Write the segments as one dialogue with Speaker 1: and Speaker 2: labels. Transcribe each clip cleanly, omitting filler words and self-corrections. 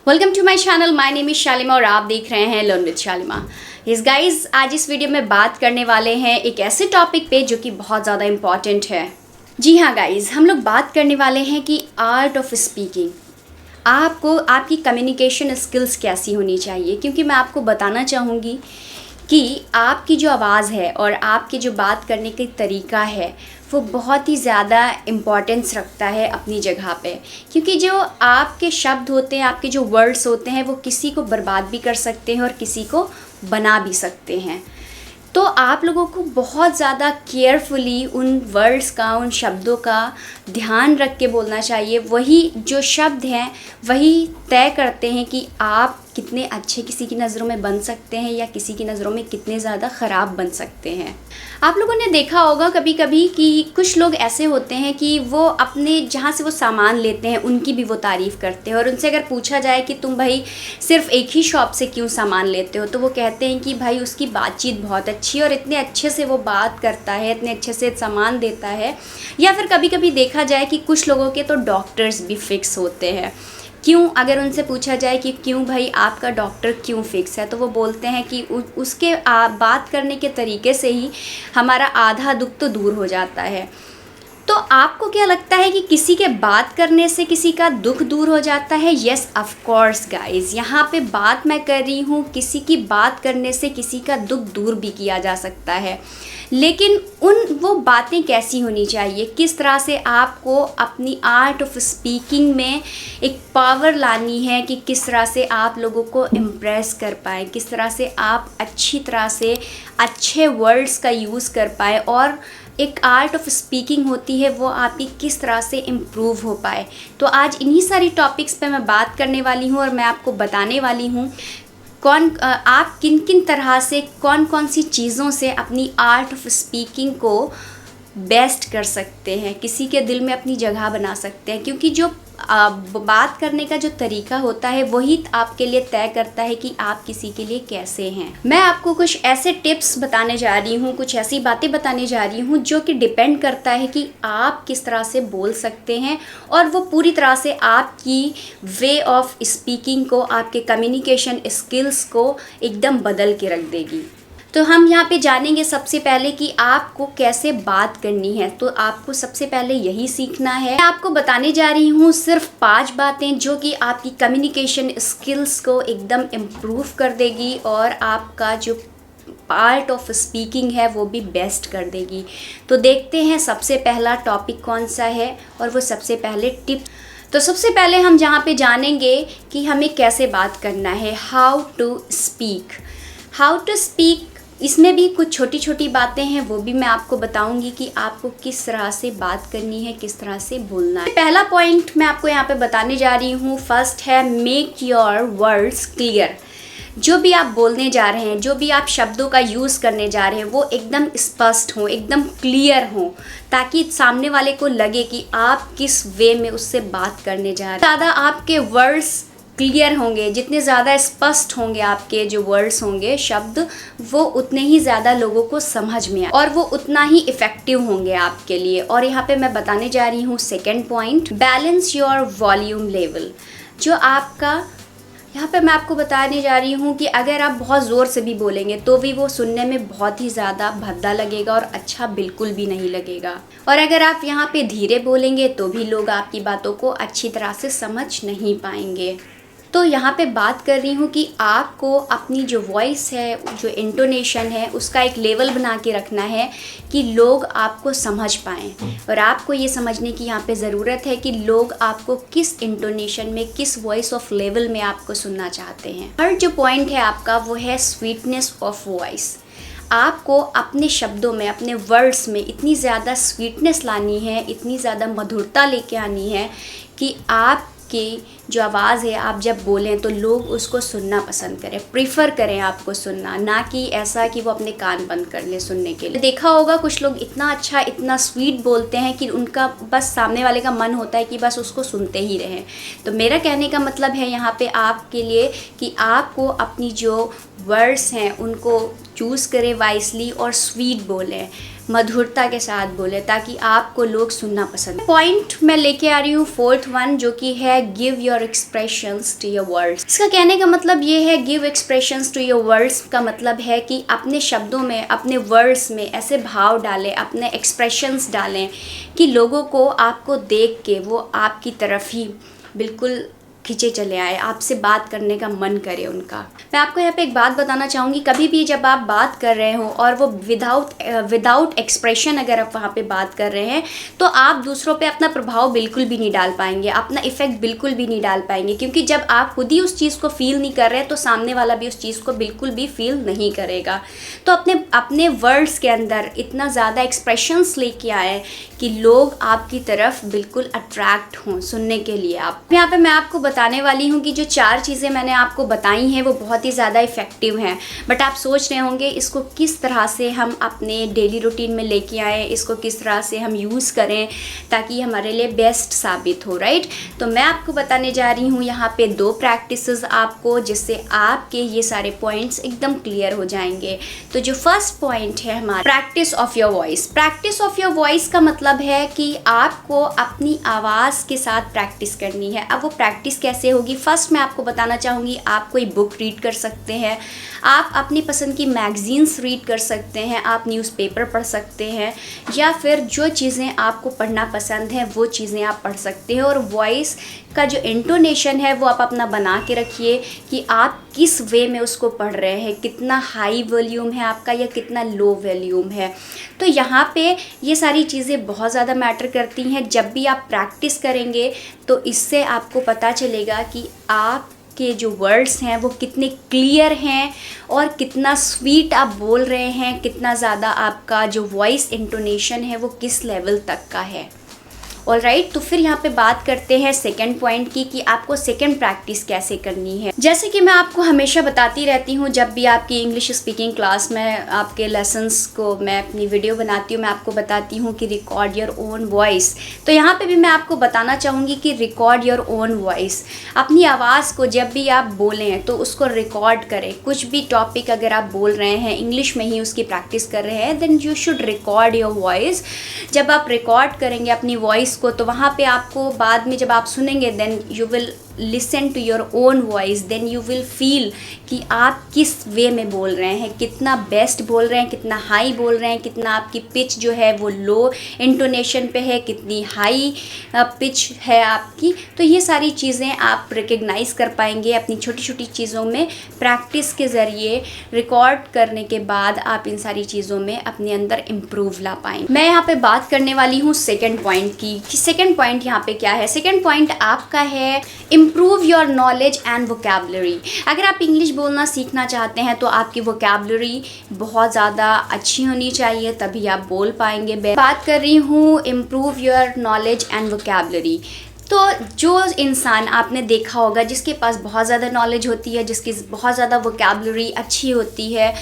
Speaker 1: Welcome to my channel. My name is Shalima और आप देख रहे हैं learn with Shalima. Yes guys, आज इस वीडियो में बात करने वाले हैं एक ऐसे टॉपिक पे जो कि बहुत ज़्यादा इम्पॉर्टेंट है। जी हाँ गाइस, हम लोग बात करने वाले हैं कि आर्ट ऑफ स्पीकिंग। आपको आपकी कम्युनिकेशन स्किल्स कैसी होनी चाहिए, क्योंकि मैं आपको बताना चाहूँगी कि आपकी जो आवाज़ है और आपकी जो बात करने का तरीका है वो बहुत ही ज़्यादा इम्पॉर्टेंस रखता है अपनी जगह पे। क्योंकि जो आपके शब्द होते हैं, आपके जो वर्ड्स होते हैं, वो किसी को बर्बाद भी कर सकते हैं और किसी को बना भी सकते हैं। तो आप लोगों को बहुत ज़्यादा केयरफुली उन वर्ड्स का, उन शब्दों का ध्यान रख के बोलना चाहिए। वही जो शब्द हैं वही तय करते हैं कि आप कितने अच्छे किसी की नज़रों में बन सकते हैं या किसी की नज़रों में कितने ज़्यादा ख़राब बन सकते हैं। आप लोगों ने देखा होगा कभी कभी कि कुछ लोग ऐसे होते हैं कि वो अपने जहाँ से वो सामान लेते हैं उनकी भी वो तारीफ़ करते हैं, और उनसे अगर पूछा जाए कि तुम भाई सिर्फ एक ही शॉप से क्यों सामान लेते हो, तो वो कहते हैं कि भाई उसकी बातचीत बहुत अच्छी है और इतने अच्छे से वो बात करता है, इतने अच्छे से सामान देता है। या फिर कभी कभी देखा जाए कि कुछ लोगों के तो डॉक्टर्स भी फिक्स होते हैं। क्यों, अगर उनसे पूछा जाए कि क्यों भाई आपका डॉक्टर क्यों फिक्स है, तो वो बोलते हैं कि उसके बात करने के तरीके से ही हमारा आधा दुख तो दूर हो जाता है। तो आपको क्या लगता है कि किसी के बात करने से किसी का दुख दूर हो जाता है? येस ऑफ कोर्स गाइस, यहाँ पे बात मैं कर रही हूँ किसी की बात करने से किसी का दुख दूर भी किया जा सकता है। लेकिन वो बातें कैसी होनी चाहिए, किस तरह से आपको अपनी आर्ट ऑफ स्पीकिंग में एक पावर लानी है कि किस तरह से आप लोगों को इम्प्रेस कर पाए, किस तरह से आप अच्छी तरह से अच्छे वर्ड्स का यूज़ कर पाए, और एक आर्ट ऑफ स्पीकिंग होती है वो आपकी किस तरह से इम्प्रूव हो पाए। तो आज इन्हीं सारी टॉपिक्स पे मैं बात करने वाली हूँ और मैं आपको बताने वाली हूँ आप किन किन तरह से कौन कौन सी चीज़ों से अपनी आर्ट ऑफ स्पीकिंग को बेस्ट कर सकते हैं, किसी के दिल में अपनी जगह बना सकते हैं। क्योंकि जो बात करने का जो तरीका होता है वही आपके लिए तय करता है कि आप किसी के लिए कैसे हैं। मैं आपको कुछ ऐसे टिप्स बताने जा रही हूँ, कुछ ऐसी बातें बताने जा रही हूँ जो कि डिपेंड करता है कि आप किस तरह से बोल सकते हैं, और वो पूरी तरह से आपकी वे ऑफ स्पीकिंग को, आपके कम्युनिकेशन स्किल्स को एकदम बदल के रख देगी। तो हम यहाँ पे जानेंगे सबसे पहले कि आपको कैसे बात करनी है। तो आपको सबसे पहले यही सीखना है। मैं आपको बताने जा रही हूँ सिर्फ 5 बातें जो कि आपकी कम्युनिकेशन स्किल्स को एकदम इम्प्रूव कर देगी और आपका जो आर्ट ऑफ स्पीकिंग है वो भी बेस्ट कर देगी। तो देखते हैं सबसे पहला टॉपिक कौन सा है और वो सबसे पहले टिप। तो सबसे पहले हम जहाँ पे जानेंगे कि हमें कैसे बात करना है, हाउ टू स्पीक। इसमें भी कुछ छोटी छोटी बातें हैं, वो भी मैं आपको बताऊंगी कि आपको किस तरह से बात करनी है, किस तरह से बोलना है। पहला पॉइंट मैं आपको यहाँ पे बताने जा रही हूँ, फर्स्ट है मेक योर वर्ड्स क्लियर। जो भी आप बोलने जा रहे हैं, जो भी आप शब्दों का यूज़ करने जा रहे हैं, वो एकदम स्पष्ट हो, एकदम क्लियर हो, ताकि सामने वाले को लगे कि आप किस वे में उससे बात करने जा रहे हैं। ज़्यादा आपके वर्ड्स क्लियर होंगे, जितने ज़्यादा स्पष्ट होंगे आपके जो वर्ड्स होंगे, शब्द, वो उतने ही ज़्यादा लोगों को समझ में आए और वो उतना ही इफ़ेक्टिव होंगे आपके लिए। और यहाँ पे मैं बताने जा रही हूँ second point, balance your volume level. जो आपका यहाँ पे मैं आपको बताने जा रही हूँ कि अगर आप बहुत ज़ोर से भी बोलेंगे तो भी वो सुनने में बहुत ही ज़्यादा भद्दा लगेगा और अच्छा बिल्कुल भी नहीं लगेगा। और अगर आप यहाँ पे धीरे बोलेंगे तो भी लोग आपकी बातों को अच्छी तरह से समझ नहीं पाएंगे। तो यहाँ पे बात कर रही हूँ कि आपको अपनी जो वॉइस है, जो इंटोनेशन है, उसका एक लेवल बना के रखना है कि लोग आपको समझ पाएँ। और आपको ये समझने की यहाँ पे ज़रूरत है कि लोग आपको किस इंटोनेशन में, किस वॉइस ऑफ लेवल में आपको सुनना चाहते हैं। हर जो पॉइंट है आपका वो है स्वीटनेस ऑफ वॉइस। आपको अपने शब्दों में, अपने वर्ड्स में इतनी ज़्यादा स्वीटनेस लानी है, इतनी ज़्यादा मधुरता लेके आनी है कि आप की जो आवाज़ है, आप जब बोलें तो लोग उसको सुनना पसंद करें, प्रीफर करें आपको सुनना, ना कि ऐसा कि वो अपने कान बंद कर ले सुनने के लिए। देखा होगा कुछ लोग इतना अच्छा, इतना स्वीट बोलते हैं कि उनका बस सामने वाले का मन होता है कि बस उसको सुनते ही रहें। तो मेरा कहने का मतलब है यहाँ पे आपके लिए कि आपको अपनी जो वर्ड्स हैं उनको चूज़ करें वाइसली और स्वीट बोलें। मधुरता के साथ बोले ताकि आपको लोग सुनना पसंद। पॉइंट मैं लेके आ रही हूँ फोर्थ वन, जो कि है give your expressions to your words. इसका कहने का मतलब ये है, give expressions to your words का मतलब है कि अपने शब्दों में, अपने वर्ड्स में ऐसे भाव डालें, अपने एक्सप्रेशंस डालें कि लोगों को आपको देख के वो आपकी तरफ ही बिल्कुल खींचे चले आए, आपसे बात करने का मन करे उनका। मैं आपको यहाँ पे एक बात बताना चाहूँगी, कभी भी जब आप बात कर रहे हो और वो विदाउट एक्सप्रेशन अगर आप वहाँ पे बात कर रहे हैं तो आप दूसरों पे अपना प्रभाव बिल्कुल भी नहीं डाल पाएंगे, अपना इफ़ेक्ट बिल्कुल भी नहीं डाल पाएंगे, क्योंकि जब आप खुद ही उस चीज़ को फील नहीं कर रहे हैं तो सामने वाला भी उस चीज़ को बिल्कुल भी फील नहीं करेगा। तो अपने वर्ड्स के अंदर इतना ज़्यादा एक्सप्रेशंस लेके आए कि लोग आपकी तरफ बिल्कुल अट्रैक्ट हों सुनने के लिए। आप यहाँ पे मैं आपको बताने वाली हूँ कि जो 4 चीज़ें मैंने आपको बताई हैं वो बहुत ही ज़्यादा इफ़ेक्टिव हैं, बट आप सोच रहे होंगे इसको किस तरह से हम अपने डेली रूटीन में लेके आएँ, इसको किस तरह से हम यूज़ करें ताकि हमारे लिए बेस्ट साबित हो, राइट। तो मैं आपको बताने जा रही हूँ यहाँ पे 2 प्रैक्टिसेस आपको, जिससे आपके ये सारे पॉइंट्स एकदम क्लियर हो जाएंगे। तो जो फर्स्ट पॉइंट है हमारा, practice of your voice. Practice of your voice का मतलब है कि आपको अपनी आवाज़ के साथ प्रैक्टिस करनी है। अब वो प्रैक्टिस कैसे होगी, फर्स्ट मैं आपको बताना चाहूँगी, आप कोई बुक रीड कर सकते हैं, आप अपनी पसंद की मैगज़ीन्स रीड कर सकते हैं, आप न्यूज़पेपर पढ़ सकते हैं, या फिर जो चीज़ें आपको पढ़ना पसंद है वो चीज़ें आप पढ़ सकते हैं। और वॉइस का जो इंटोनेशन है वो आप अपना बना के रखिए कि आप किस वे में उसको पढ़ रहे हैं, कितना हाई वॉल्यूम है आपका या कितना लो वॉल्यूम है। तो यहाँ पे ये सारी चीज़ें बहुत ज़्यादा मैटर करती हैं। जब भी आप प्रैक्टिस करेंगे तो इससे आपको पता चलेगा कि आप के जो वर्ड्स हैं वो कितने क्लियर हैं और कितना स्वीट आप बोल रहे हैं, कितना ज़्यादा आपका जो वॉइस इंटोनेशन है वो किस लेवल तक का है। ऑलराइट, तो फिर यहाँ पे बात करते हैं सेकंड पॉइंट की कि आपको सेकंड प्रैक्टिस कैसे करनी है। जैसे कि मैं आपको हमेशा बताती रहती हूँ, जब भी आपकी इंग्लिश स्पीकिंग क्लास में आपके लेसन्स को मैं अपनी वीडियो बनाती हूँ, मैं आपको बताती हूँ कि रिकॉर्ड योर ओन वॉइस। तो यहाँ पे भी मैं आपको बताना चाहूँगी कि रिकॉर्ड योर ओन वॉइस। अपनी आवाज़ को जब भी आप बोलें तो उसको रिकॉर्ड करें। कुछ भी टॉपिक अगर आप बोल रहे हैं, इंग्लिश में ही उसकी प्रैक्टिस कर रहे हैं, then you should record your voice. जब आप रिकॉर्ड करेंगे अपनी वॉइस को तो वहाँ पे आपको बाद में जब आप सुनेंगे, then you will listen to your own voice, then you will feel कि आप किस वे में बोल रहे हैं, कितना बेस्ट बोल रहे हैं, कितना हाई बोल रहे हैं, कितना आपकी पिच जो है वो लो इंटोनेशन पे है, कितनी हाई पिच है आपकी। तो ये सारी चीज़ें आप रिकग्नाइज कर पाएंगे अपनी छोटी छोटी चीज़ों में। प्रैक्टिस के ज़रिए रिकॉर्ड करने के बाद आप इन सारी चीज़ों में अपने अंदर इम्प्रूव ला पाएंगे। मैं यहाँ पे बात करने वाली हूँ सेकेंड पॉइंट की कि सेकेंड पॉइंट यहाँ पे क्या है। सेकेंड पॉइंट आपका है improve your knowledge and vocabulary. अगर आप इंग्लिश बोलना सीखना चाहते हैं तो आपकी वोकैबुलरी बहुत ज़्यादा अच्छी होनी चाहिए, तभी आप बोल पाएंगे। बात कर रही हूँ improve your knowledge and vocabulary. तो जो इंसान आपने देखा होगा जिसके पास बहुत ज़्यादा नॉलेज होती है, जिसकी बहुत ज़्यादा वोकैबुलरी अच्छी होती है,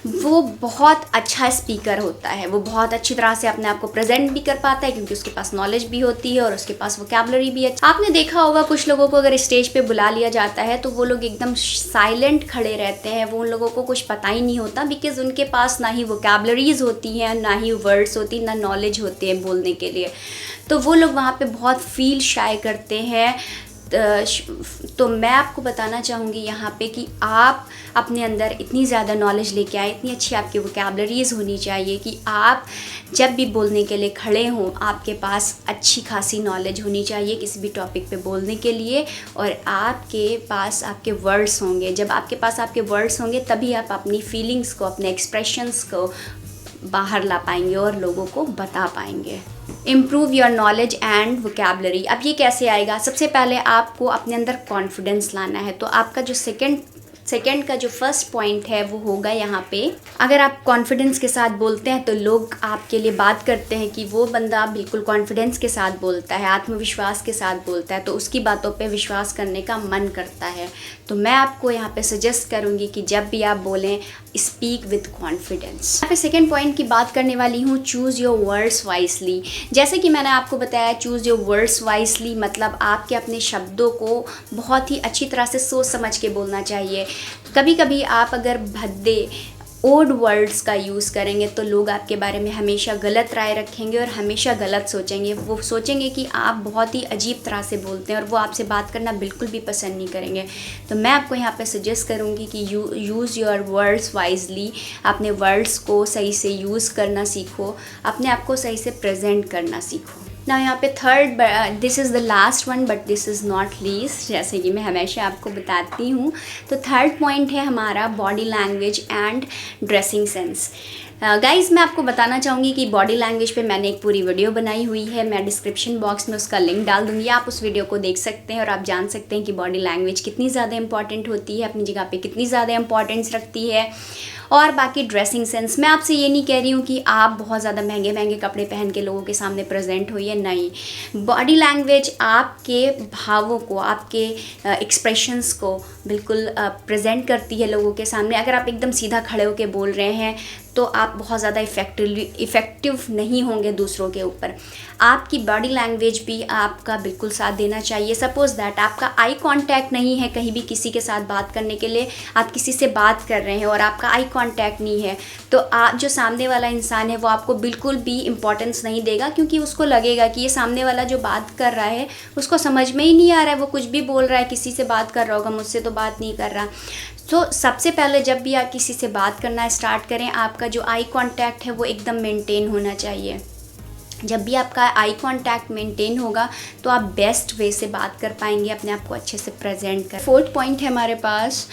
Speaker 1: वो बहुत अच्छा स्पीकर होता है। वो बहुत अच्छी तरह से अपने आप को प्रेजेंट भी कर पाता है क्योंकि उसके पास नॉलेज भी होती है और उसके पास वोकैबुलरी भी है। आपने देखा होगा कुछ लोगों को अगर स्टेज पे बुला लिया जाता है तो वो लोग एकदम साइलेंट खड़े रहते हैं, वो उन लोगों को कुछ पता ही नहीं होता, बिकॉज उनके पास ना ही वोकैबुलरीज होती हैं, ना ही वर्ड्स होती, ना नॉलेज होते हैं बोलने के लिए। तो वो लोग वहाँ पे बहुत फील शाय करते हैं। तो मैं आपको बताना चाहूँगी यहाँ पे कि आप अपने अंदर इतनी ज़्यादा नॉलेज लेके आए, इतनी अच्छी आपकी वोकैबुलरीज होनी चाहिए कि आप जब भी बोलने के लिए खड़े हों आपके पास अच्छी खासी नॉलेज होनी चाहिए किसी भी टॉपिक पे बोलने के लिए, और आपके पास आपके वर्ड्स होंगे। जब आपके पास आपके वर्ड्स होंगे तभी आप अपनी फीलिंग्स को, अपने एक्सप्रेशंस को बाहर ला पाएंगे और लोगों को बता पाएंगे। Improve your knowledge and vocabulary. अब ये कैसे आएगा? सबसे पहले आपको अपने अंदर कॉन्फिडेंस लाना है। तो आपका जो सेकंड का जो फर्स्ट पॉइंट है वो होगा यहाँ पे, अगर आप कॉन्फिडेंस के साथ बोलते हैं तो लोग आपके लिए बात करते हैं कि वो बंदा बिल्कुल कॉन्फिडेंस के साथ बोलता है, आत्मविश्वास के साथ बोलता है, तो उसकी बातों पे विश्वास करने का मन करता है। तो मैं आपको यहाँ पे सजेस्ट करूँगी कि जब भी आप बोलें स्पीक विद कॉन्फिडेंस। यहाँ पे सेकेंड पॉइंट की बात करने वाली हूँ, चूज़ योर वर्ड्स वाइसली। जैसे कि मैंने आपको बताया चूज़ योर वर्ड्स वाइसली मतलब आपके अपने शब्दों को बहुत ही अच्छी तरह से सोच समझ के बोलना चाहिए। कभी कभी आप अगर भद्दे ओड वर्ड्स का यूज़ करेंगे तो लोग आपके बारे में हमेशा गलत राय रखेंगे और हमेशा गलत सोचेंगे। वो सोचेंगे कि आप बहुत ही अजीब तरह से बोलते हैं और वो आपसे बात करना बिल्कुल भी पसंद नहीं करेंगे। तो मैं आपको यहाँ पे सजेस्ट करूँगी कि यूज़ योर वर्ड्स वाइजली। अपने वर्ड्स को सही से यूज़ करना सीखो, अपने आप को सही से प्रेजेंट करना सीखो। ना यहाँ पे third, this is the last one but this is not least, जैसे कि मैं हमेशा आपको बताती हूँ। तो थर्ड पॉइंट है हमारा body language and dressing sense. Guys मैं आपको बताना चाहूँगी कि बॉडी लैंग्वेज पे मैंने एक पूरी वीडियो बनाई हुई है, मैं डिस्क्रिप्शन बॉक्स में उसका लिंक डाल दूँगी, आप उस वीडियो को देख सकते हैं और आप जान सकते हैं कि बॉडी लैंग्वेज कितनी ज़्यादा इंपॉर्टेंट होती है, अपनी जगह पे कितनी ज़्यादा इंपॉर्टेंस रखती है। और बाकी ड्रेसिंग सेंस, मैं आपसे ये नहीं कह रही हूँ कि आप बहुत ज़्यादा महंगे महंगे कपड़े पहन के लोगों के सामने प्रेजेंट होइए, नहीं। बॉडी लैंग्वेज आपके भावों को, आपके एक्सप्रेशंस को बिल्कुल प्रेजेंट करती है लोगों के सामने। अगर आप एकदम सीधा खड़े होकर बोल रहे हैं तो आप बहुत ज़्यादा इफ़ेक्टिव नहीं होंगे दूसरों के ऊपर। आपकी बॉडी लैंग्वेज भी आपका बिल्कुल साथ देना चाहिए। सपोज़ दैट आपका आई कांटेक्ट नहीं है कहीं भी किसी के साथ बात करने के लिए, आप किसी से बात कर रहे हैं और आपका आई कांटेक्ट नहीं है, तो आप जो सामने वाला इंसान है वो आपको बिल्कुल भी इम्पोर्टेंस नहीं देगा, क्योंकि उसको लगेगा कि ये सामने वाला जो बात कर रहा है उसको समझ में ही नहीं आ रहा है, वो कुछ भी बोल रहा है, किसी से बात कर रहा होगा, मुझसे तो बात नहीं कर रहा। तो सबसे पहले जब भी आप किसी से बात करना स्टार्ट करें, आपका जो आई कांटेक्ट है वो एकदम मेंटेन होना चाहिए। जब भी आपका आई कांटेक्ट मेंटेन होगा तो आप बेस्ट वे से बात कर पाएंगे, अपने आप को अच्छे से प्रेजेंट कर। फोर्थ पॉइंट है हमारे पास,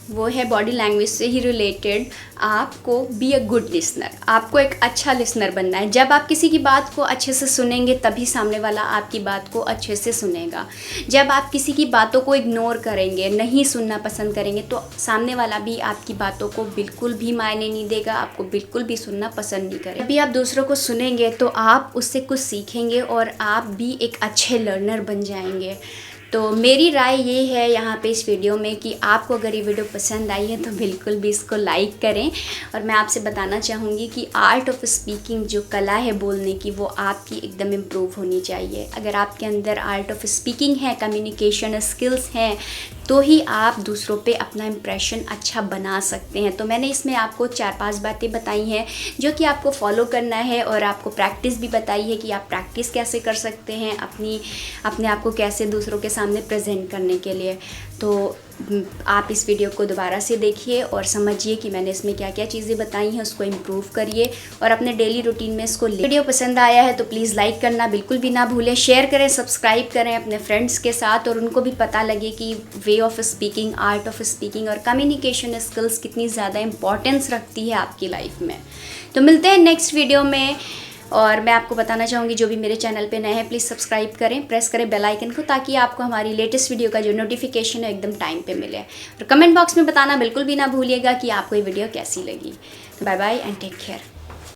Speaker 1: वो है बॉडी लैंग्वेज से ही रिलेटेड, आपको बी अ गुड लिसनर। आपको एक अच्छा लिसनर बनना है। जब आप किसी की बात को अच्छे से सुनेंगे तभी सामने वाला आपकी बात को अच्छे से सुनेगा। जब आप किसी की बातों को इग्नोर करेंगे, नहीं सुनना पसंद करेंगे, तो सामने वाला भी आपकी बातों को बिल्कुल भी मायने नहीं देगा, आपको बिल्कुल भी सुनना पसंद नहीं करेगा। जब भी आप दूसरों को सुनेंगे तो आप उससे कुछ सीखेंगे और आप भी एक अच्छे लर्नर बन जाएंगे। तो मेरी राय ये है यहाँ पे इस वीडियो में कि आपको अगर ये वीडियो पसंद आई है तो बिल्कुल भी इसको लाइक करें। और मैं आपसे बताना चाहूँगी कि आर्ट ऑफ स्पीकिंग, जो कला है बोलने की, वो आपकी एकदम इम्प्रूव होनी चाहिए। अगर आपके अंदर आर्ट ऑफ स्पीकिंग है, कम्युनिकेशन स्किल्स हैं, तो ही आप दूसरों पे अपना इम्प्रेशन अच्छा बना सकते हैं। तो मैंने इसमें आपको 4-5 बातें बताई हैं जो कि आपको फॉलो करना है, और आपको प्रैक्टिस भी बताई है कि आप प्रैक्टिस कैसे कर सकते हैं अपने आप को कैसे दूसरों के सामने प्रेजेंट करने के लिए। तो आप इस वीडियो को दोबारा से देखिए और समझिए कि मैंने इसमें क्या क्या चीज़ें बताई हैं, उसको इम्प्रूव करिए और अपने डेली रूटीन में इसको वीडियो पसंद आया है तो प्लीज़ लाइक करना बिल्कुल भी ना भूलें, शेयर करें, सब्सक्राइब करें अपने फ्रेंड्स के साथ, और उनको भी पता लगे कि way of speaking, art of speaking और कम्युनिकेशन स्किल्स कितनी ज़्यादा इंपॉर्टेंस रखती है आपकी लाइफ में। तो मिलते हैं नेक्स्ट वीडियो में। और मैं आपको बताना चाहूँगी जो भी मेरे चैनल पे नए हैं प्लीज़ सब्सक्राइब करें, प्रेस करें बेल आइकन को, ताकि आपको हमारी लेटेस्ट वीडियो का जो नोटिफिकेशन है एकदम टाइम पे मिले। और कमेंट बॉक्स में बताना बिल्कुल भी ना भूलिएगा कि आपको ये वीडियो कैसी लगी। Bye bye and take care.